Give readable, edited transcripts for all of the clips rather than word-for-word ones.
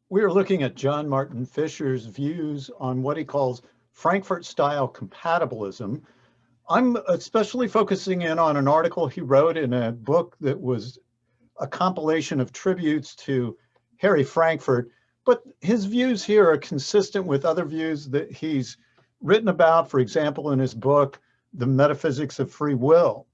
We are looking at John Martin Fischer's views on what he calls Frankfurt Style compatibilism. I'm especially focusing in on an article he wrote in a book that was a compilation of tributes to Harry Frankfurt, but his views here are consistent with other views that he's written about, for example, in his book, The Metaphysics of Free Will.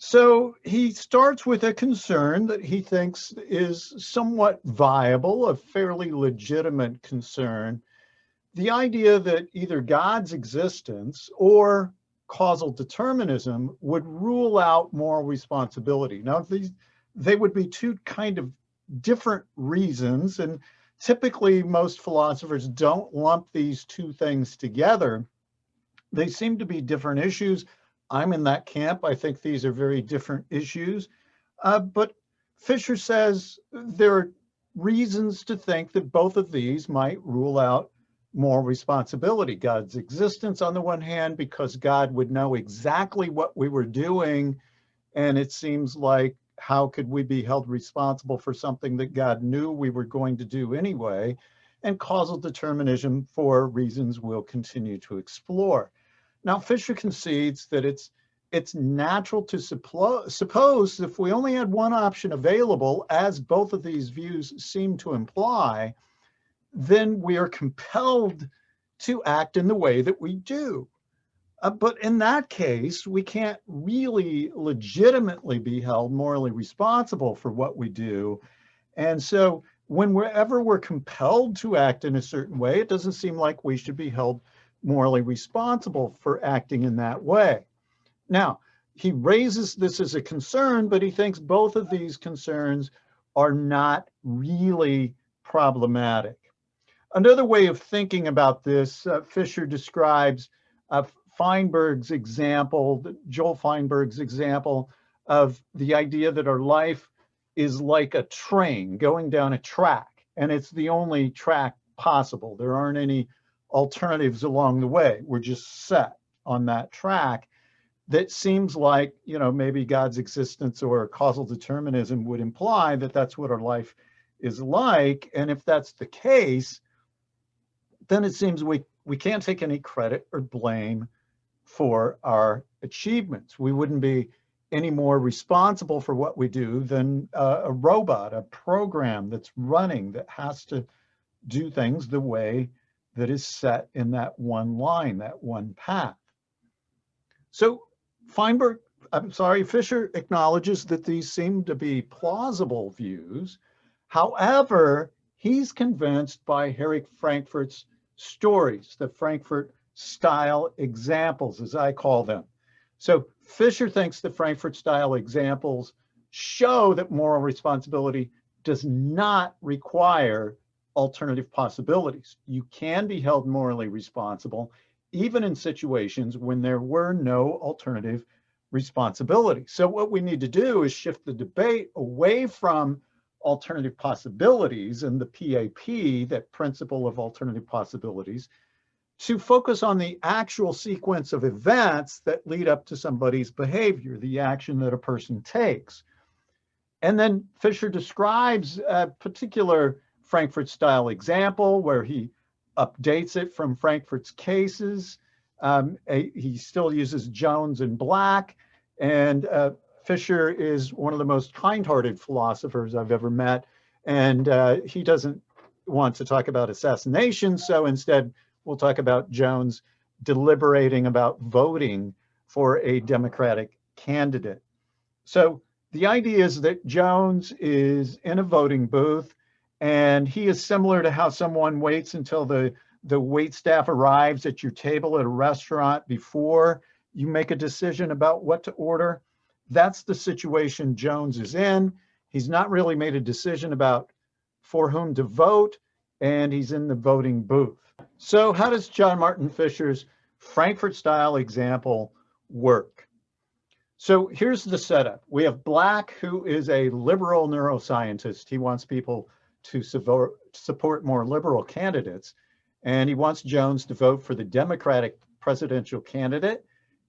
So he starts with a concern that he thinks is somewhat viable, a fairly legitimate concern. The idea that either God's existence or causal determinism would rule out moral responsibility. Now, they would be two kind of different reasons, and typically most philosophers don't lump these two things together. They seem to be different issues. I'm in that camp. I think these are very different issues. But Fischer says there are reasons to think that both of these might rule out moral responsibility. God's existence on the one hand, because God would know exactly what we were doing. And it seems like, how could we be held responsible for something that God knew we were going to do anyway? And causal determinism for reasons we'll continue to explore. Now, Fischer concedes that it's natural to suppose if we only had one option available, as both of these views seem to imply, then we are compelled to act in the way that we do. But in that case, we can't really legitimately be held morally responsible for what we do. And so whenever we're compelled to act in a certain way, it doesn't seem like we should be held morally responsible for acting in that way. Now, he raises this as a concern, but he thinks both of these concerns are not really problematic. Another way of thinking about this, Fischer describes Feinberg's example, Joel Feinberg's example of the idea that our life is like a train going down a track, and it's the only track possible. There aren't any alternatives along the way. We're just set on that track. That seems like, maybe God's existence or causal determinism would imply that that's what our life is like. And if that's the case, then it seems we can't take any credit or blame for our achievements. We wouldn't be any more responsible for what we do than a robot, a program that's running that has to do things the way that is set in that one line, that one path. So Fischer acknowledges that these seem to be plausible views. However, he's convinced by Harry Frankfurt's stories, the Frankfurt Style examples, as I call them. So Fischer thinks the Frankfurt Style examples show that moral responsibility does not require alternative possibilities. You can be held morally responsible even in situations when there were no alternative responsibilities. So what we need to do is shift the debate away from alternative possibilities and the PAP, that principle of alternative possibilities, to focus on the actual sequence of events that lead up to somebody's behavior, the action that a person takes. And then Fischer describes a particular Frankfurt Style example where he updates it from Frankfurt's cases. He still uses Jones and Black, and Fischer is one of the most kind-hearted philosophers I've ever met, and he doesn't want to talk about assassination, so instead we'll talk about Jones deliberating about voting for a Democratic candidate. So the idea is that Jones is in a voting booth, and he is similar to how someone waits until the waitstaff arrives at your table at a restaurant before you make a decision about what to order. That's the situation Jones is in. He's not really made a decision about for whom to vote, and he's in the voting booth. So how does John Martin Fischer's Frankfurt Style example work? So here's the setup. We have Black, who is a liberal neuroscientist. He wants people to support more liberal candidates. And he wants Jones to vote for the Democratic presidential candidate.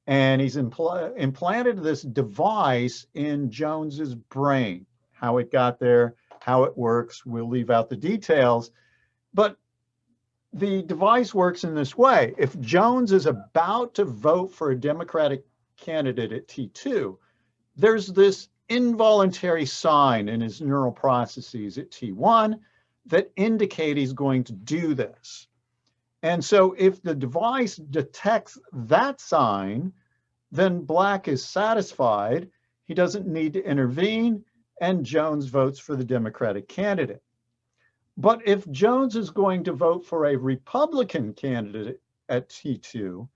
And he's implanted this device in Jones's brain. How it got there, how it works. We'll leave out the details. But the device works in this way. If Jones is about to vote for a Democratic candidate at T2, there's this involuntary sign in his neural processes at T1 that indicate he's going to do this. And so if the device detects that sign, then Black is satisfied. He doesn't need to intervene, and Jones votes for the Democratic candidate. But if Jones is going to vote for a Republican candidate at T2,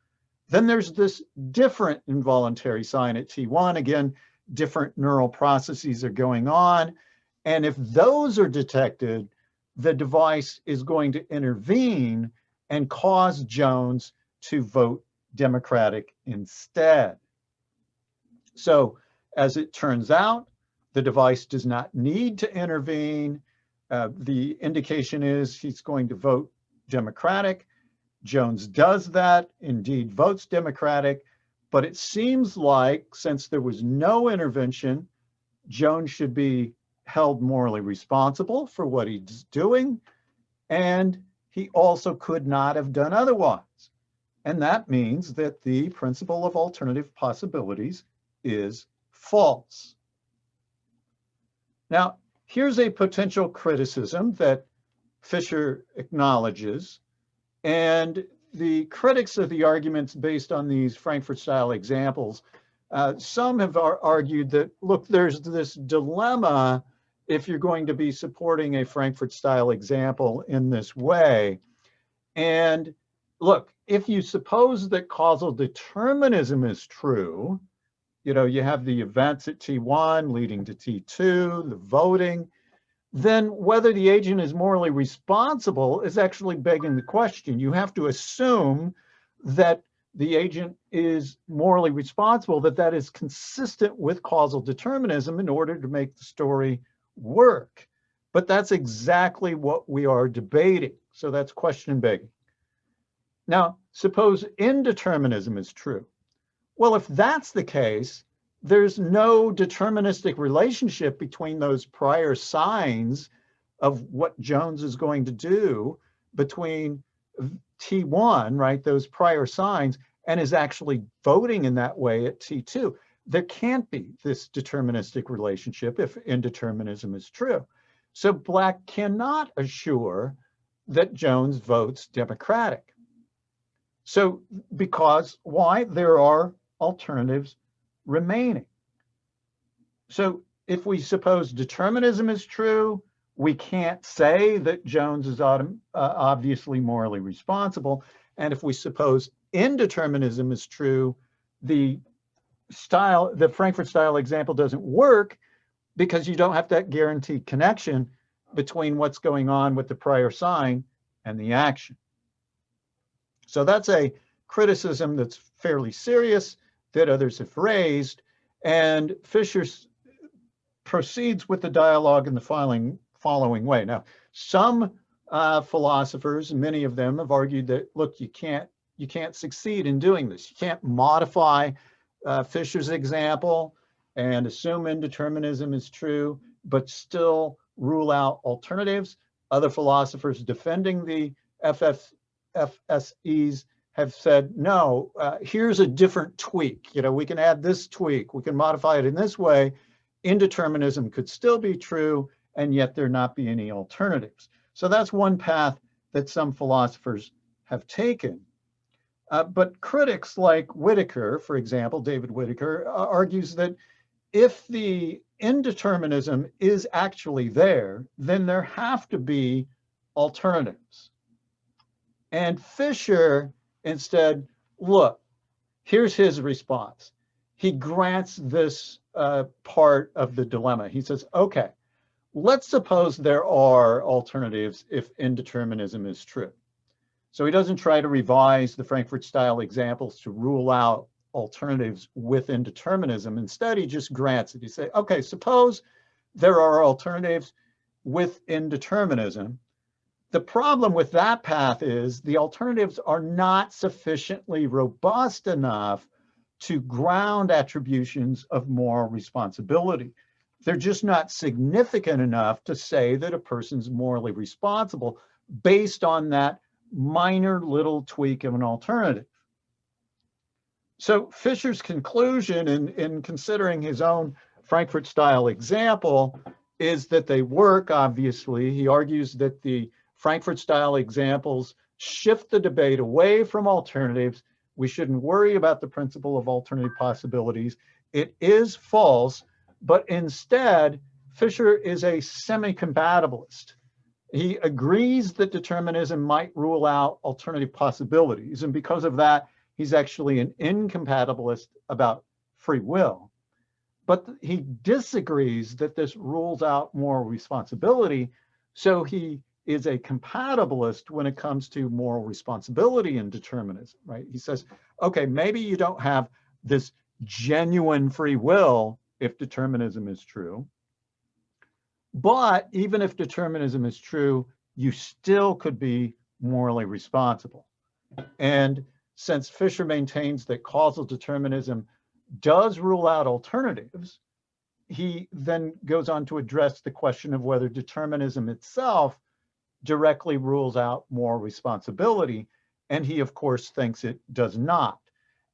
then there's this different involuntary sign at T1. Again, different neural processes are going on. And if those are detected, the device is going to intervene and cause Jones to vote Democratic instead. So as it turns out, the device does not need to intervene. The indication is he's going to vote Democratic. Jones does that, indeed votes Democratic, but it seems like since there was no intervention, Jones should be held morally responsible for what he's doing, and he also could not have done otherwise. And that means that the principle of alternative possibilities is false. Now, here's a potential criticism that Fischer acknowledges, and the critics of the arguments based on these Frankfurt style examples, some have argued that, look, there's this dilemma if you're going to be supporting a Frankfurt style example in this way. And look, if you suppose that causal determinism is true, you have the events at T1 leading to T2, the voting, then whether the agent is morally responsible is actually begging the question. You have to assume that the agent is morally responsible, that is consistent with causal determinism in order to make the story work. But that's exactly what we are debating. So that's question begging. Now, suppose indeterminism is true. Well, if that's the case, there's no deterministic relationship between those prior signs of what Jones is going to do between T1, right, those prior signs, and is actually voting in that way at T2. There can't be this deterministic relationship if indeterminism is true. So Black cannot assure that Jones votes Democratic. So because why? There are alternatives remaining. So if we suppose determinism is true, we can't say that Jones is obviously morally responsible. And if we suppose indeterminism is true, the Frankfurt style example doesn't work because you don't have that guaranteed connection between what's going on with the prior sign and the action. So that's a criticism that's fairly serious that others have raised, and Fischer proceeds with the dialogue in the following way. Now, some philosophers, many of them, have argued that, look, you can't succeed in doing this. You can't modify Fischer's example and assume indeterminism is true, but still rule out alternatives. Other philosophers defending the FSEs have said, no, here's a different tweak. We can add this tweak. We can modify it in this way. Indeterminism could still be true, and yet there not be any alternatives. So that's one path that some philosophers have taken. But critics like Whitaker, for example, David Whitaker, argues that if the indeterminism is actually there, then there have to be alternatives. And Fischer instead, look, here's his response. He grants this part of the dilemma. He says, okay, let's suppose there are alternatives if indeterminism is true. So he doesn't try to revise the Frankfurt style examples to rule out alternatives with indeterminism. Instead, he just grants it. He says, okay, suppose there are alternatives with indeterminism. The problem with that path is the alternatives are not sufficiently robust enough to ground attributions of moral responsibility. They're just not significant enough to say that a person's morally responsible based on that minor little tweak of an alternative. So Fischer's conclusion in considering his own Frankfurt style example is that they work, obviously. He argues that the Frankfurt style examples shift the debate away from alternatives. We shouldn't worry about the principle of alternative possibilities. It is false, but instead, Fischer is a semi-compatibilist. He agrees that determinism might rule out alternative possibilities, and because of that, he's actually an incompatibilist about free will. But he disagrees that this rules out moral responsibility, so he is a compatibilist when it comes to moral responsibility and determinism, right? He says, okay, maybe you don't have this genuine free will if determinism is true, but even if determinism is true, you still could be morally responsible. And since Fischer maintains that causal determinism does rule out alternatives, he then goes on to address the question of whether determinism itself directly rules out moral responsibility. And he, of course, thinks it does not.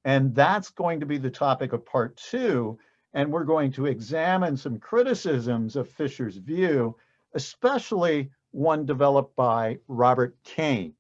And that's going to be the topic of part 2. And we're going to examine some criticisms of Fischer's view, especially one developed by Robert Kane.